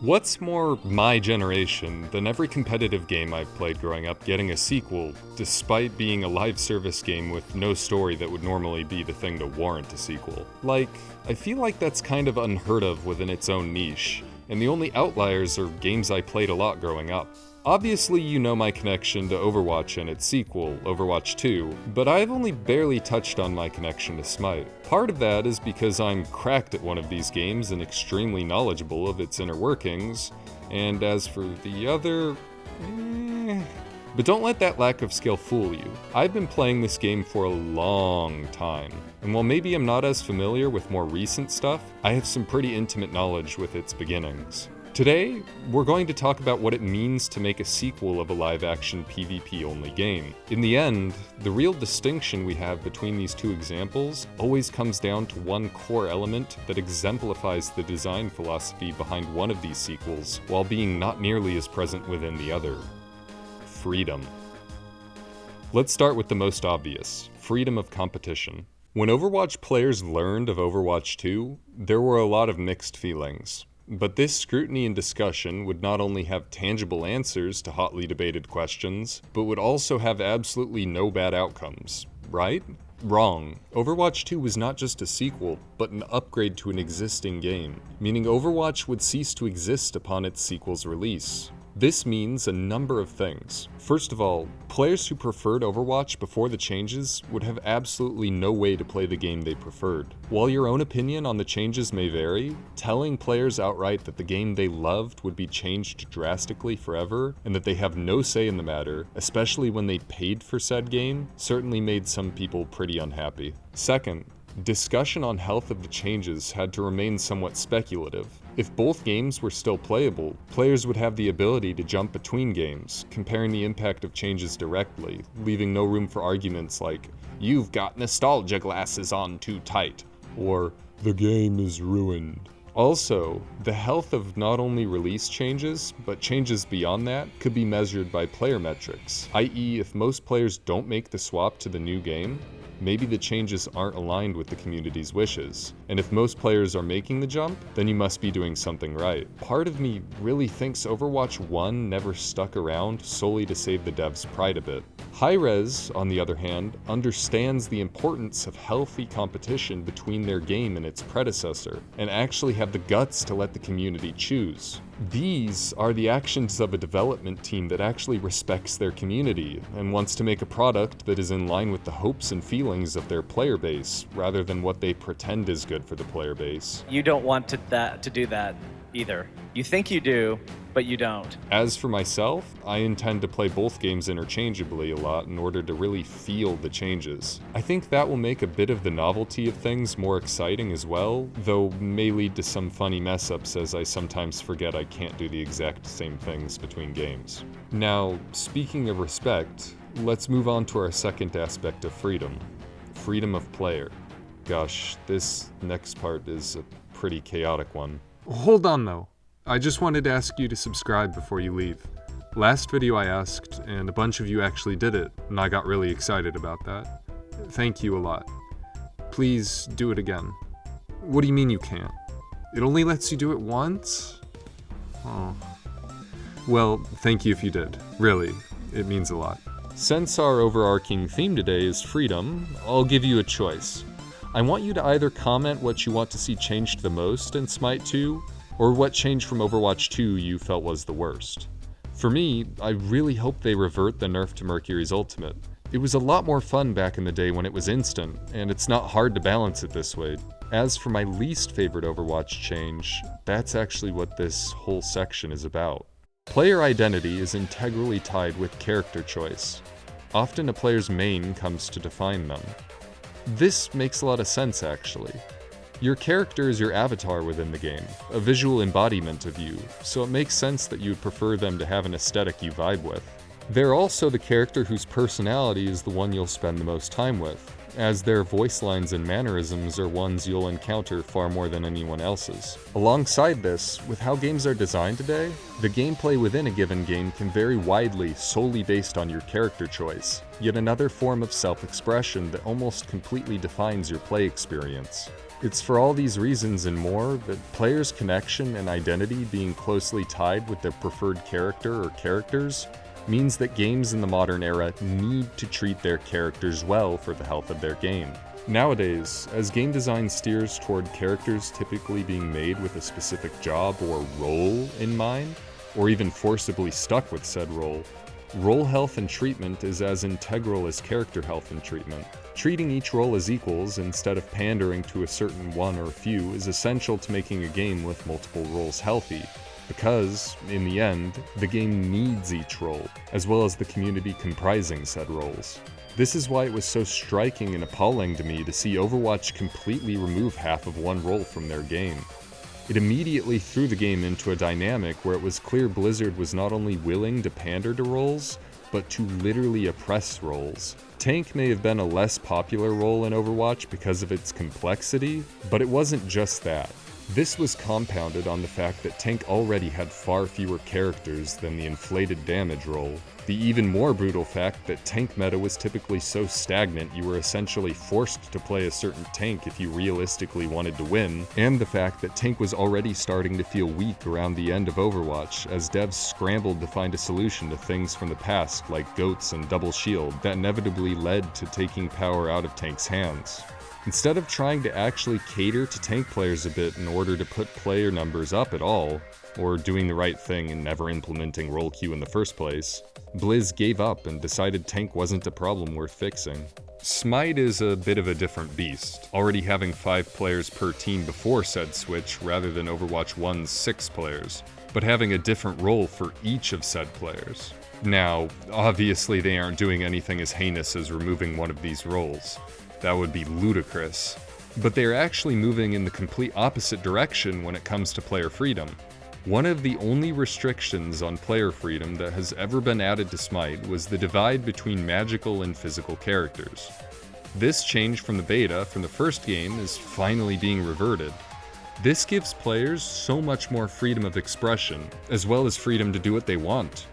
What's more my generation than every competitive game I've played growing up getting a sequel, despite being a live service game with no story that would normally be the thing to warrant a sequel? Like, I feel like that's kind of unheard of within its own niche, and the only outliers are games I played a lot growing up. Obviously, you know my connection to Overwatch and its sequel, Overwatch2, but I've only barely touched on my connection to Smite. Part of that is because I'm cracked at one of these games and extremely knowledgeable of its inner workings, and as for the other, But don't let that lack of skill fool you. I've been playing this game for a long time, and while maybe I'm not as familiar with more recent stuff, I have some pretty intimate knowledge with its beginnings. Today, we're going to talk about what it means to make a sequel of a live-action PvP-only game. In the end, the real distinction we have between these two examples always comes down to one core element that exemplifies the design philosophy behind one of these sequels, while being not nearly as present within the other. Freedom. Let's start with the most obvious, freedom of competition. When Overwatch players learned of Overwatch 2, there were a lot of mixed feelings. But this scrutiny and discussion would not only have tangible answers to hotly debated questions, but would also have absolutely no bad outcomes, right? Wrong. Overwatch 2 was not just a sequel, but an upgrade to an existing game, meaning Overwatch would cease to exist upon its sequel's release. This means a number of things. First of all, players who preferred Overwatch before the changes would have absolutely no way to play the game they preferred. While your own opinion on the changes may vary, telling players outright that the game they loved would be changed drastically forever, and that they have no say in the matter, especially when they paid for said game, certainly made some people pretty unhappy. Second, discussion on health of the changes had to remain somewhat speculative. If both games were still playable, players would have the ability to jump between games, comparing the impact of changes directly, leaving no room for arguments like, "You've got nostalgia glasses on too tight," or "The game is ruined." Also, the health of not only release changes, but changes beyond that could be measured by player metrics, i.e. if most players don't make the swap to the new game, maybe the changes aren't aligned with the community's wishes. And if most players are making the jump, then you must be doing something right. Part of me really thinks Overwatch 1 never stuck around solely to save the devs' pride a bit. Hi-Rez, on the other hand, understands the importance of healthy competition between their game and its predecessor, and actually have the guts to let the community choose. These are the actions of a development team that actually respects their community and wants to make a product that is in line with the hopes and feelings of their player base, rather than what they pretend is good for the player base. You don't want to do that either. You think you do, but you don't. As for myself, I intend to play both games interchangeably a lot in order to really feel the changes. I think that will make a bit of the novelty of things more exciting as well, though may lead to some funny mess-ups as I sometimes forget I can't do the exact same things between games. Now, speaking of respect, let's move on to our second aspect of freedom. Freedom of player. Gosh, this next part is a pretty chaotic one. Hold on though. I just wanted to ask you to subscribe before you leave. Last video I asked, and a bunch of you actually did it, and I got really excited about that. Thank you a lot. Please do it again. What do you mean you can't? It only lets you do it once? Oh. Well, thank you if you did. Really, it means a lot. Since our overarching theme today is freedom, I'll give you a choice. I want you to either comment what you want to see changed the most in Smite2, or what change from Overwatch 2 you felt was the worst. For me, I really hope they revert the nerf to Mercury's ultimate. It was a lot more fun back in the day when it was instant, and it's not hard to balance it this way. As for my least favorite Overwatch change, that's actually what this whole section is about. Player identity is integrally tied with character choice. Often a player's main comes to define them. This makes a lot of sense actually. Your character is your avatar within the game, a visual embodiment of you, so it makes sense that you would prefer them to have an aesthetic you vibe with. They're also the character whose personality is the one you'll spend the most time with, as their voice lines and mannerisms are ones you'll encounter far more than anyone else's. Alongside this, with how games are designed today, the gameplay within a given game can vary widely solely based on your character choice, yet another form of self-expression that almost completely defines your play experience. It's for all these reasons and more that players' connection and identity being closely tied with their preferred character or characters means that games in the modern era need to treat their characters well for the health of their game. Nowadays, as game design steers toward characters typically being made with a specific job or role in mind, or even forcibly stuck with said role health and treatment is as integral as character health and treatment. Treating each role as equals instead of pandering to a certain one or few is essential to making a game with multiple roles healthy, because, in the end, the game needs each role, as well as the community comprising said roles. This is why it was so striking and appalling to me to see Overwatch completely remove half of one role from their game. It immediately threw the game into a dynamic where it was clear Blizzard was not only willing to pander to roles, but to literally oppress roles. Tank may have been a less popular role in Overwatch because of its complexity, but it wasn't just that. This was compounded on the fact that Tank already had far fewer characters than the inflated damage role, the even more brutal fact that tank meta was typically so stagnant you were essentially forced to play a certain tank if you realistically wanted to win, and the fact that tank was already starting to feel weak around the end of Overwatch as devs scrambled to find a solution to things from the past like goats and double shield that inevitably led to taking power out of tank's hands. Instead of trying to actually cater to tank players a bit in order to put player numbers up at all, or doing the right thing and never implementing role queue in the first place, Blizz gave up and decided tank wasn't a problem worth fixing. Smite is a bit of a different beast, already having 5 players per team before said switch rather than Overwatch 1's 6 players, but having a different role for each of said players. Now, obviously they aren't doing anything as heinous as removing one of these roles. That would be ludicrous. But they're actually moving in the complete opposite direction when it comes to player freedom. One of the only restrictions on player freedom that has ever been added to Smite was the divide between magical and physical characters. This change from the beta from the first game is finally being reverted. This gives players so much more freedom of expression, as well as freedom to do what they want.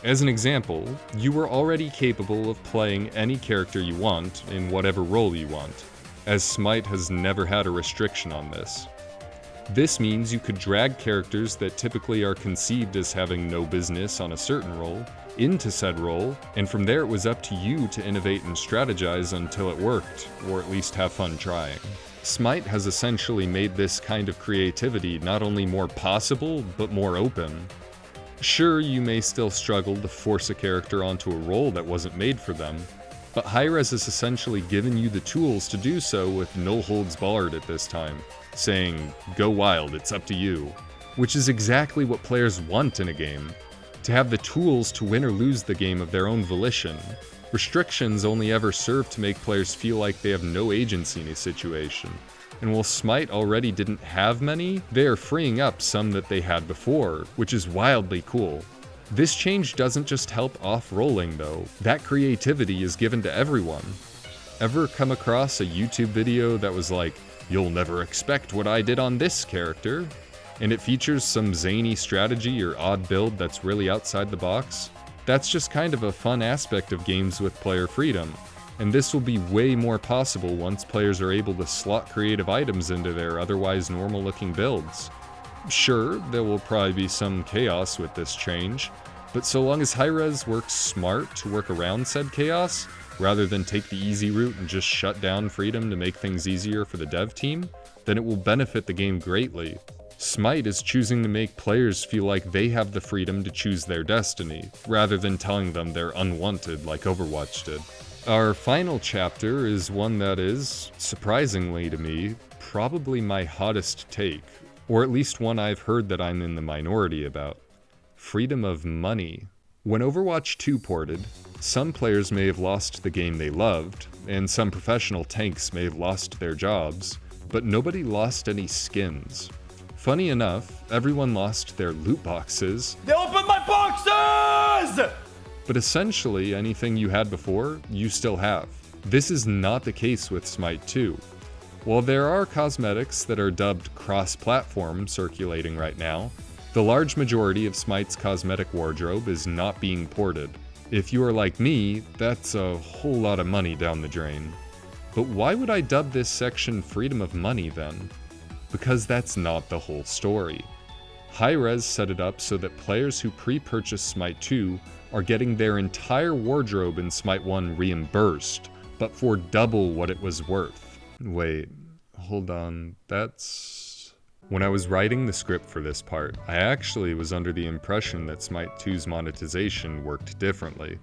As an example, you were already capable of playing any character you want in whatever role you want, as Smite has never had a restriction on this. This means you could drag characters that typically are conceived as having no business on a certain role into said role, and from there it was up to you to innovate and strategize until it worked, or at least have fun trying. Smite has essentially made this kind of creativity not only more possible, but more open. Sure, you may still struggle to force a character onto a role that wasn't made for them, but Hi-Rez has essentially given you the tools to do so with no holds barred at this time, saying, go wild, it's up to you. Which is exactly what players want in a game, to have the tools to win or lose the game of their own volition. Restrictions only ever serve to make players feel like they have no agency in a situation. And while Smite already didn't have many, they are freeing up some that they had before, which is wildly cool. This change doesn't just help off-rolling though, that creativity is given to everyone. Ever come across a YouTube video that was like, "You'll never expect what I did on this character," and it features some zany strategy or odd build that's really outside the box? That's just kind of a fun aspect of games with player freedom. And this will be way more possible once players are able to slot creative items into their otherwise normal-looking builds. Sure, there will probably be some chaos with this change, but so long as Hi-Rez works smart to work around said chaos, rather than take the easy route and just shut down freedom to make things easier for the dev team, then it will benefit the game greatly. Smite is choosing to make players feel like they have the freedom to choose their destiny, rather than telling them they're unwanted like Overwatch did. Our final chapter is one that is, surprisingly to me, probably my hottest take, or at least one I've heard that I'm in the minority about. Freedom of money. When Overwatch 2 ported, some players may have lost the game they loved, and some professional tanks may have lost their jobs, but nobody lost any skins. Funny enough, everyone lost their loot boxes. They opened my boxes! But essentially, anything you had before, you still have. This is not the case with Smite 2. While there are cosmetics that are dubbed cross-platform circulating right now, the large majority of Smite's cosmetic wardrobe is not being ported. If you are like me, that's a whole lot of money down the drain. But why would I dub this section freedom of money then? Because that's not the whole story. Hi-Rez set it up so that players who pre-purchase Smite 2 are getting their entire wardrobe in Smite 1 reimbursed, but for double what it was worth. Wait, hold on, that's... When I was writing the script for this part, I actually was under the impression that Smite 2's monetization worked differently.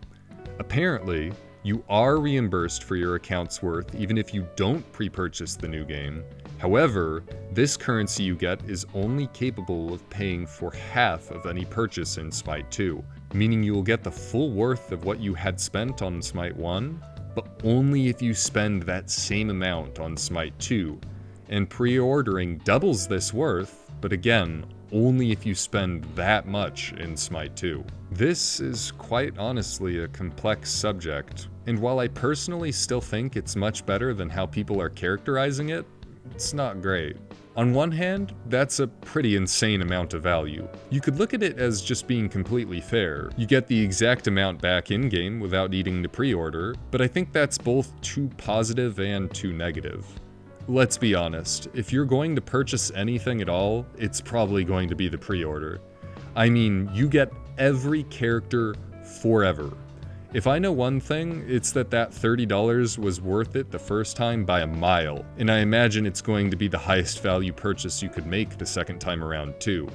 Apparently, you are reimbursed for your account's worth even if you don't pre-purchase the new game. However, this currency you get is only capable of paying for half of any purchase in Smite 2, meaning you will get the full worth of what you had spent on Smite 1, but only if you spend that same amount on Smite 2. And pre-ordering doubles this worth, but again, only if you spend that much in Smite 2. This is quite honestly a complex subject, and while I personally still think it's much better than how people are characterizing it, it's not great. On one hand, that's a pretty insane amount of value. You could look at it as just being completely fair. You get the exact amount back in-game without needing to pre-order, but I think that's both too positive and too negative. Let's be honest, if you're going to purchase anything at all, it's probably going to be the pre-order. I mean, you get every character forever. If I know one thing, it's that $30 was worth it the first time by a mile, and I imagine it's going to be the highest value purchase you could make the second time around too.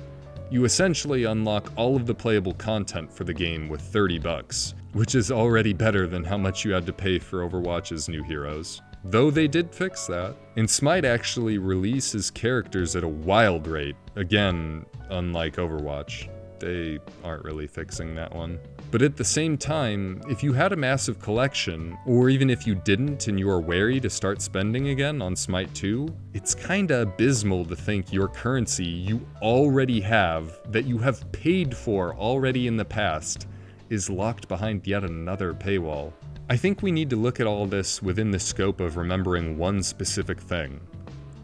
You essentially unlock all of the playable content for the game with $30, which is already better than how much you had to pay for Overwatch's new heroes. Though they did fix that. And Smite actually releases characters at a wild rate. Again, unlike Overwatch. They aren't really fixing that one. But at the same time, if you had a massive collection, or even if you didn't and you are wary to start spending again on Smite 2, it's kinda abysmal to think your currency you already have, that you have paid for already in the past, is locked behind yet another paywall. I think we need to look at all this within the scope of remembering one specific thing.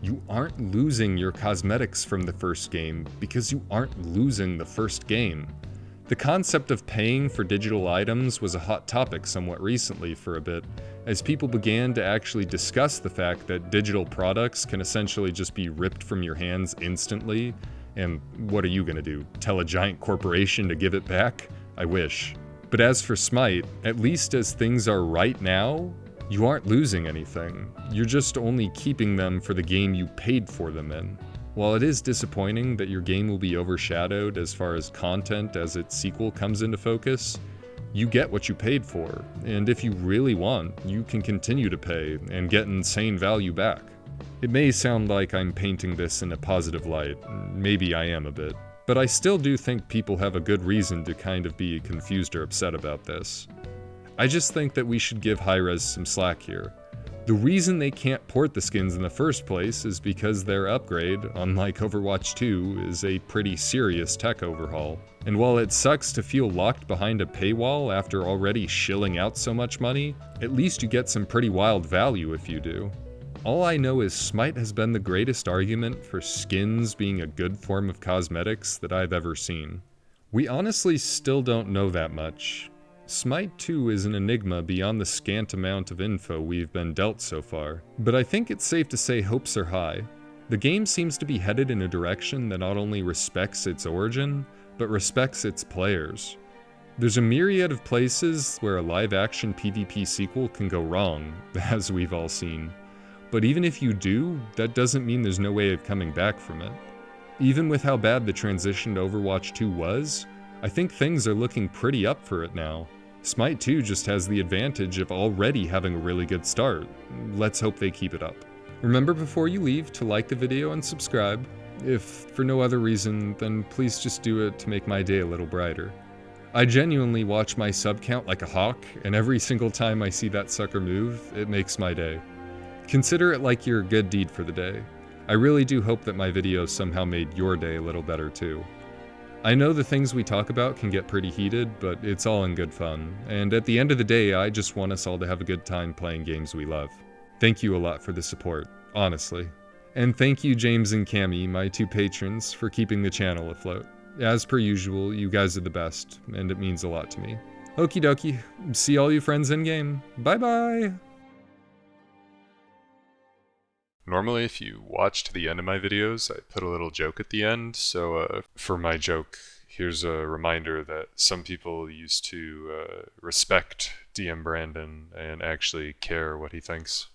You aren't losing your cosmetics from the first game because you aren't losing the first game. The concept of paying for digital items was a hot topic somewhat recently for a bit, as people began to actually discuss the fact that digital products can essentially just be ripped from your hands instantly, and what are you gonna do, tell a giant corporation to give it back? I wish. But as for Smite, at least as things are right now, you aren't losing anything. You're just only keeping them for the game you paid for them in. While it is disappointing that your game will be overshadowed as far as content as its sequel comes into focus, you get what you paid for, and if you really want, you can continue to pay and get insane value back. It may sound like I'm painting this in a positive light, maybe I am a bit, but I still do think people have a good reason to kind of be confused or upset about this. I just think that we should give Hi-Rez some slack here. The reason they can't port the skins in the first place is because their upgrade, unlike Overwatch 2, is a pretty serious tech overhaul. And while it sucks to feel locked behind a paywall after already shilling out so much money, at least you get some pretty wild value if you do. All I know is Smite has been the greatest argument for skins being a good form of cosmetics that I've ever seen. We honestly still don't know that much. Smite 2 is an enigma beyond the scant amount of info we've been dealt so far, but I think it's safe to say hopes are high. The game seems to be headed in a direction that not only respects its origin, but respects its players. There's a myriad of places where a live-action PvP sequel can go wrong, as we've all seen. But even if you do, that doesn't mean there's no way of coming back from it. Even with how bad the transition to Overwatch 2 was, I think things are looking pretty up for it now. Smite 2 just has the advantage of already having a really good start. Let's hope they keep it up. Remember before you leave to like the video and subscribe. If for no other reason, then please just do it to make my day a little brighter. I genuinely watch my sub count like a hawk, and every single time I see that sucker move, it makes my day. Consider it like your good deed for the day. I really do hope that my videos somehow made your day a little better too. I know the things we talk about can get pretty heated, but it's all in good fun, and at the end of the day, I just want us all to have a good time playing games we love. Thank you a lot for the support, honestly. And thank you James and Cami, my two patrons, for keeping the channel afloat. As per usual, you guys are the best, and it means a lot to me. Okie dokie, see all you friends in game. Bye bye! Normally, if you watch to the end of my videos, I put a little joke at the end. So for my joke, here's a reminder that some people used to respect DM Brandon and actually care what he thinks.